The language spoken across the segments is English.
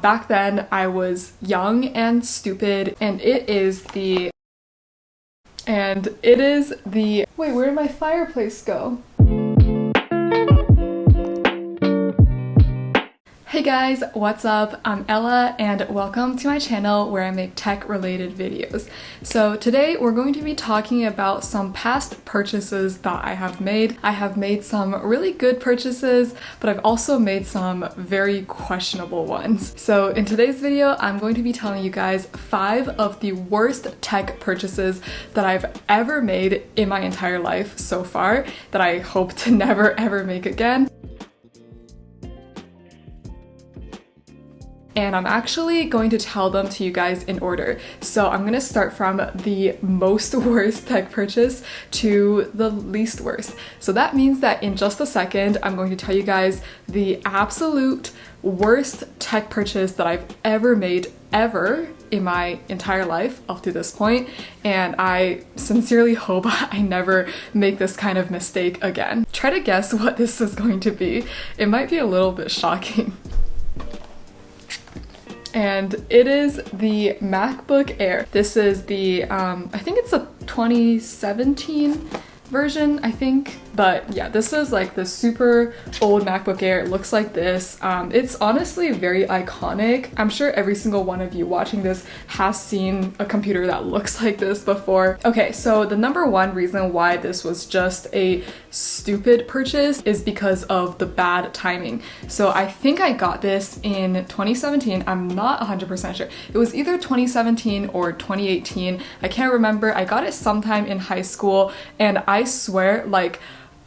Back then, I was young and stupid, and it is the... Wait, where did my fireplace go? Hey guys, what's up? I'm Ella and welcome to my channel where I make tech-related videos. So today we're going to be talking about some past purchases that I have made. I have made some really good purchases, but I've also made some very questionable ones. So in today's video, I'm going to be telling you guys 5 of the worst tech purchases that I've ever made in my entire life so far that I hope to never ever make again. And I'm actually going to tell them to you guys in order. So I'm gonna start from the most worst tech purchase to the least worst. So that means that in just a second, I'm going to tell you guys the absolute worst tech purchase that I've ever made ever in my entire life up to this point, and I sincerely hope I never make this kind of mistake again. Try to guess what this is going to be. It might be a little bit shocking. And it is the MacBook Air. This is the, I think it's a 2017 version, I think. But yeah, this is like the super old MacBook Air. It looks like this. It's honestly very iconic. I'm sure every single one of you watching this has seen a computer that looks like this before. Okay, so the number one reason why this was just a stupid purchase is because of the bad timing. So I think I got this in 2017. I'm not 100% sure. It was either 2017 or 2018. I can't remember. I got it sometime in high school, and I swear, like,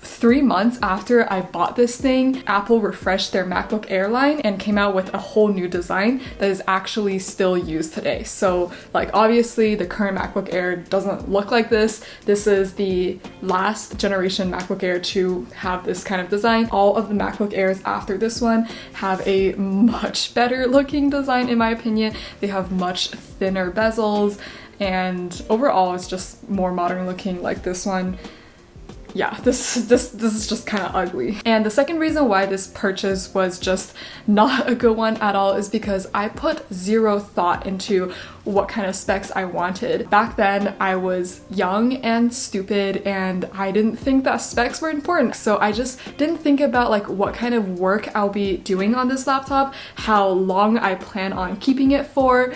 3 months after I bought this thing, Apple refreshed their MacBook Air line and came out with a whole new design that is actually still used today. So like obviously the current MacBook Air doesn't look like this. This is the last generation MacBook Air to have this kind of design. All of the MacBook Airs after this one have a much better looking design in my opinion. They have much thinner bezels and overall it's just more modern looking. Like this one, yeah, this is just kind of ugly. And the second reason why this purchase was just not a good one at all is because I put zero thought into what kind of specs I wanted. Back then, I was young and stupid and I didn't think that specs were important. So I just didn't think about like what kind of work I'll be doing on this laptop, how long I plan on keeping it for,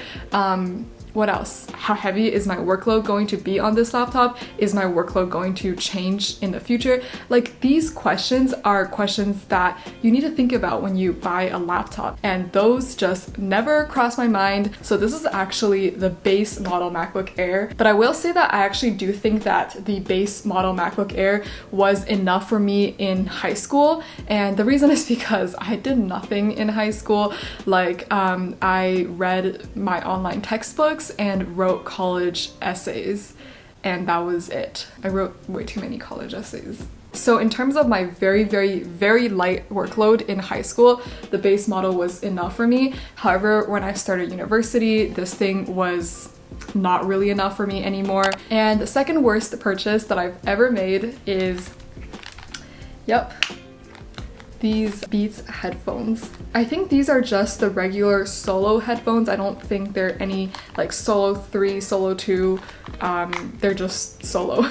what else? How heavy is my workload going to be on this laptop? Is my workload going to change in the future? Like these questions are questions that you need to think about when you buy a laptop, and those just never cross my mind. So this is actually the base model MacBook Air, but I will say that I actually do think that the base model MacBook Air was enough for me in high school, and the reason is because I did nothing in high school. Like I read my online textbooks and wrote college essays, and that was it. I wrote way too many college essays. So in terms of my very, very, very light workload in high school, the base model was enough for me. However, when I started university, this thing was not really enough for me anymore. And the second worst purchase that I've ever made is, yep, these Beats headphones. I think these are just the regular Solo headphones. I don't think they're any like Solo 3, Solo 2. They're just Solo.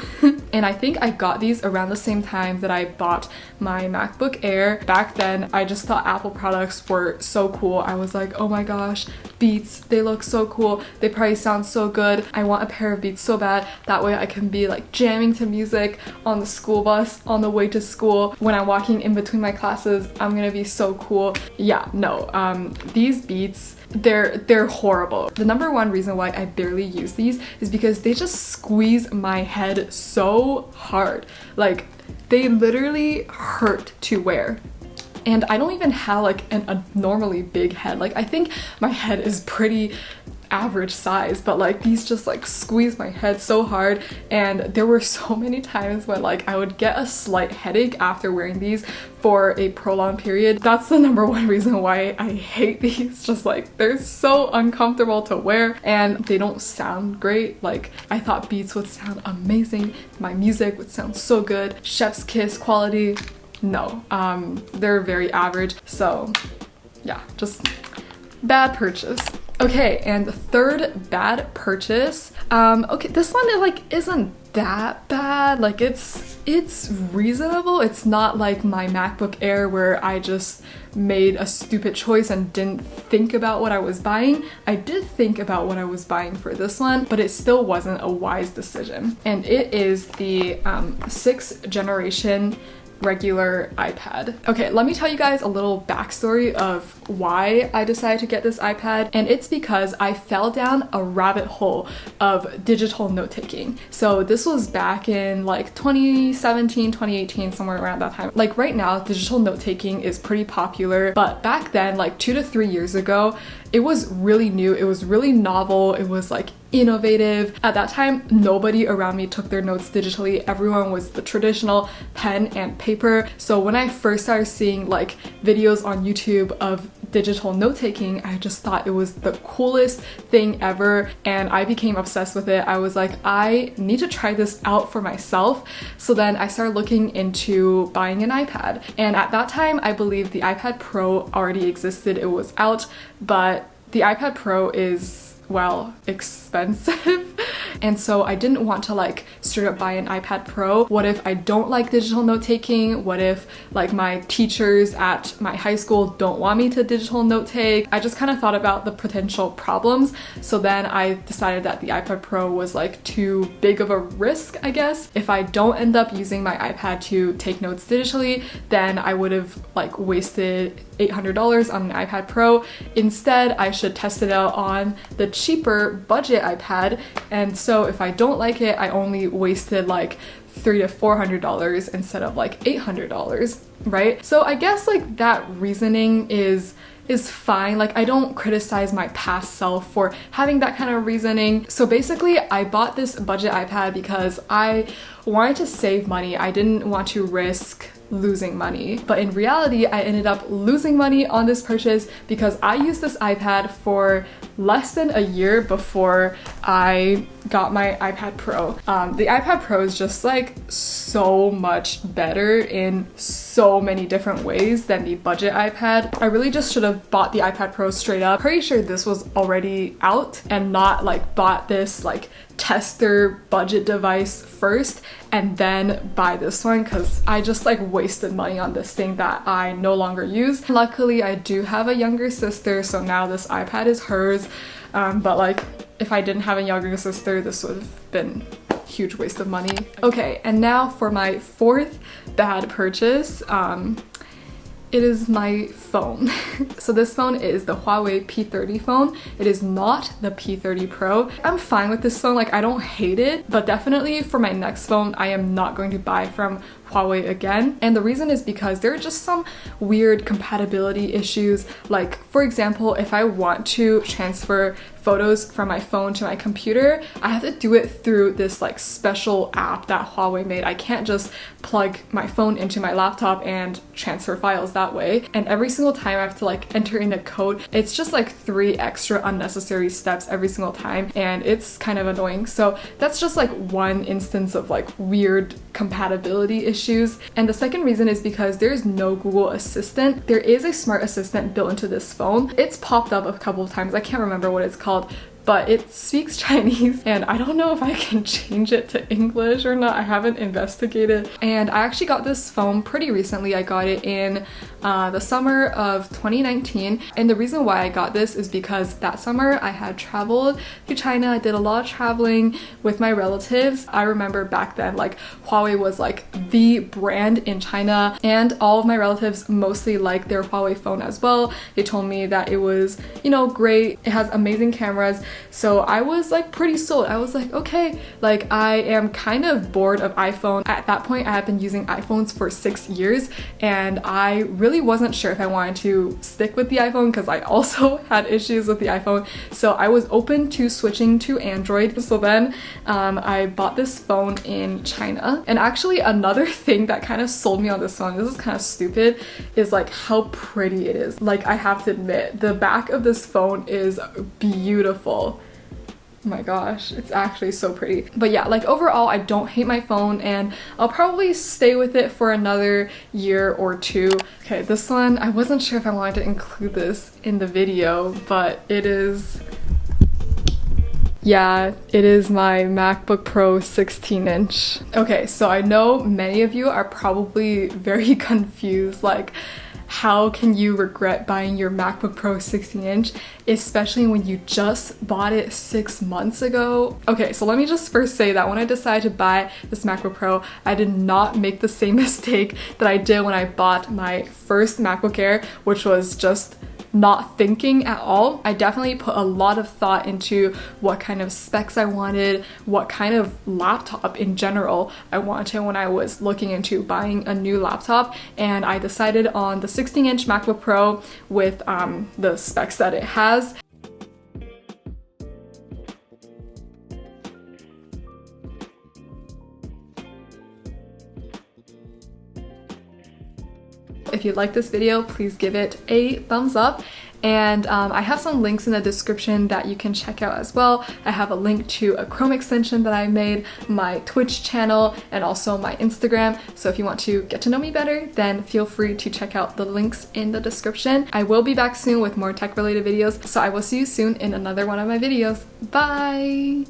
And I think I got these around the same time that I bought my MacBook Air. Back then, I just thought Apple products were so cool. I was like, oh my gosh, Beats, they look so cool. They probably sound so good. I want a pair of Beats so bad. That way I can be like jamming to music on the school bus on the way to school. When I'm walking in between my classes, I'm gonna be so cool. Yeah, no, these Beats, they're horrible. The number one reason why I barely use these is because they just squeeze my head so hard. Like they literally hurt to wear. And I don't even have like a normally big head. Like I think my head is pretty average size, but like these just like squeeze my head so hard, and there were so many times when like I would get a slight headache after wearing these for a prolonged period. That's the number one reason why I hate these. Just like they're so uncomfortable to wear and they don't sound great. Like I thought Beats would sound amazing, my music would sound so good, chef's kiss quality. No, they're very average. So yeah, just bad purchase. Okay, and the third bad purchase. Okay, this one like isn't that bad. Like it's reasonable. It's not like my MacBook Air where I just made a stupid choice and didn't think about what I was buying. I did think about what I was buying for this one, but it still wasn't a wise decision. And it is the 6th generation regular iPad. Okay, let me tell you guys a little backstory of why I decided to get this iPad, and it's because I fell down a rabbit hole of digital note-taking. So this was back in like 2017, 2018, somewhere around that time. Like right now, digital note-taking is pretty popular, but back then, like 2 to 3 years ago, it was really new, it was really novel, it was like innovative. At that time, nobody around me took their notes digitally. Everyone was the traditional pen and paper. So when I first started seeing like videos on YouTube of digital note-taking, I just thought it was the coolest thing ever, and I became obsessed with it. I was like, I need to try this out for myself. So then I started looking into buying an iPad, and at that time I believe the iPad Pro already existed. It was out, but the iPad Pro is, well, expensive. And so I didn't want to like straight up buy an iPad Pro. What if I don't like digital note-taking? What if like my teachers at my high school don't want me to digital note-take? I just kind of thought about the potential problems. So then I decided that the iPad Pro was like too big of a risk, I guess. If I don't end up using my iPad to take notes digitally, then I would have like wasted $800 on an iPad Pro. Instead, I should test it out on the cheaper budget iPad. And so if I don't like it, I only wasted like $300 to $400 instead of like $800, right? So I guess like that reasoning is fine. Like I don't criticize my past self for having that kind of reasoning. So basically I bought this budget iPad because I wanted to save money. I didn't want to risk losing money. But in reality, I ended up losing money on this purchase because I used this iPad for less than a year before I got my iPad Pro. The iPad Pro is just like so much better in so many different ways than the budget iPad. I really just should have bought the iPad Pro straight up. Pretty sure this was already out and not like bought this like tester budget device first and then buy this one, because I just like wasted money on this thing that I no longer use. Luckily I do have a younger sister, so now this iPad is hers, but like if I didn't have a younger sister, this would have been a huge waste of money. Okay, and now for my fourth bad purchase. It is my phone. So this phone is the Huawei P30 phone. It is not the P30 Pro. I'm fine with this phone, like I don't hate it, but definitely for my next phone, I am not going to buy from Huawei again. And the reason is because there are just some weird compatibility issues. Like for example, if I want to transfer photos from my phone to my computer, I have to do it through this like special app that Huawei made. I can't just plug my phone into my laptop and transfer files that way. And every single time I have to like enter in a code. It's just like 3 extra unnecessary steps every single time, and it's kind of annoying. So that's just like one instance of like weird compatibility issues. And the second reason is because there's no Google Assistant. There is a smart assistant built into this phone. It's popped up a couple of times. I can't remember what it's called, but it speaks Chinese and I don't know if I can change it to English or not. I haven't investigated. And I actually got this phone pretty recently. I got it in the summer of 2019, and the reason why I got this is because that summer I had traveled to China. I did a lot of traveling with my relatives. I remember back then like Huawei was like the brand in China, and all of my relatives mostly liked their Huawei phone as well. They told me that it was, you know, great. It has amazing cameras. So I was like pretty sold. I was like, okay, like I am kind of bored of iPhone. At that point I had been using iPhones for 6 years, and I really wasn't sure if I wanted to stick with the iPhone because I also had issues with the iPhone. So I was open to switching to Android. So then I bought this phone in China. And actually another thing that kind of sold me on this phone, this is kind of stupid, is like how pretty it is. Like I have to admit, the back of this phone is beautiful. Oh my gosh, it's actually so pretty. But yeah, like overall, I don't hate my phone and I'll probably stay with it for another year or two. Okay, this one, I wasn't sure if I wanted to include this in the video, but it is... Yeah, it is my MacBook Pro 16-inch. Okay, so I know many of you are probably very confused, like, how can you regret buying your MacBook Pro 16-inch, especially when you just bought it 6 months ago? Okay, so let me just first say that when I decided to buy this MacBook Pro, I did not make the same mistake that I did when I bought my first MacBook Air, which was just not thinking at all. I definitely put a lot of thought into what kind of specs I wanted, what kind of laptop in general I wanted when I was looking into buying a new laptop, and I decided on the 16-inch MacBook Pro with the specs that it has. If you like this video, please give it a thumbs up. And I have some links in the description that you can check out as well. I have a link to a Chrome extension that I made, my Twitch channel, and also my Instagram. So if you want to get to know me better, then feel free to check out the links in the description. I will be back soon with more tech-related videos, so I will see you soon in another one of my videos. Bye!